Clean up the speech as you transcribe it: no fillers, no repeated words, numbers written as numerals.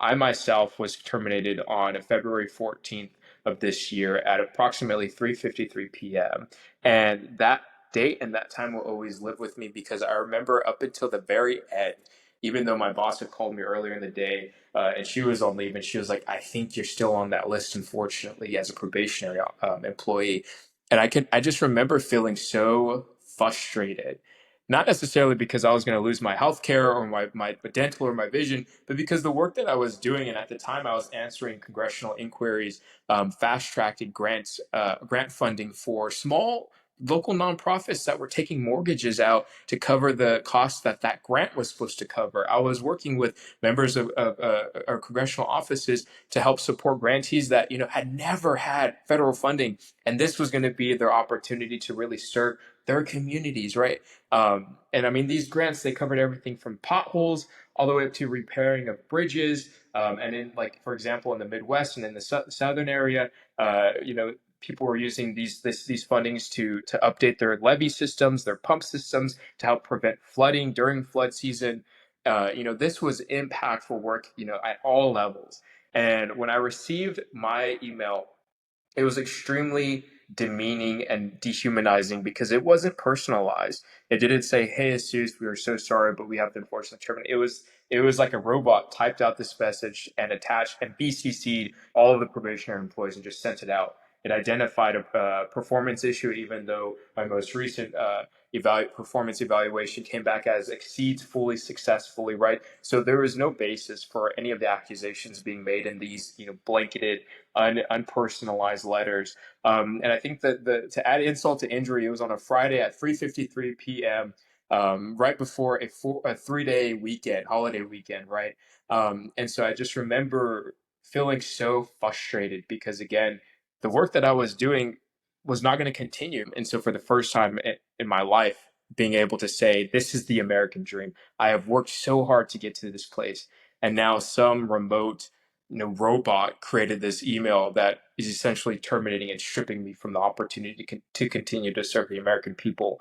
I myself was terminated on February 14th of this year at approximately 3:53 p.m. And that date and that time will always live with me because I remember up until the very end, even though my boss had called me earlier in the day and she was on leave and she was like, I think you're still on that list, unfortunately, as a probationary employee. And I just remember feeling so frustrated, not necessarily because I was going to lose my health care or my dental or my vision, but because the work that I was doing, and at the time I was answering congressional inquiries, fast tracking grant funding for small local nonprofits that were taking mortgages out to cover the costs that that grant was supposed to cover. I was working with members of our congressional offices to help support grantees that had never had federal funding, and this was going to be their opportunity to really serve their communities, right? And I mean, these grants, they covered everything from potholes all the way up to repairing of bridges. And in, like, for example, in the Midwest and in the southern area, people were using these fundings to update their levee systems, their pump systems to help prevent flooding during flood season. This was impactful work, at all levels. And when I received my email, it was extremely demeaning and dehumanizing because it wasn't personalized. It didn't say, "Hey, Jesus, we are so sorry, but we have to unfortunately terminate." It was like a robot typed out this message and attached and BCC'd all of the probationary employees and just sent it out. It identified a performance issue, even though my most recent performance evaluation came back as exceeds fully successfully, right? So there was no basis for any of the accusations being made in these, blanketed unpersonalized letters. And I think that to add insult to injury, it was on a Friday at 3:53 p.m. Right before a 3-day weekend, holiday weekend, right? And so I just remember feeling so frustrated because, again, the work that I was doing was not going to continue. And so for the first time in my life, being able to say, this is the American dream. I have worked so hard to get to this place. And now some remote robot created this email that is essentially terminating and stripping me from the opportunity to continue to serve the American people.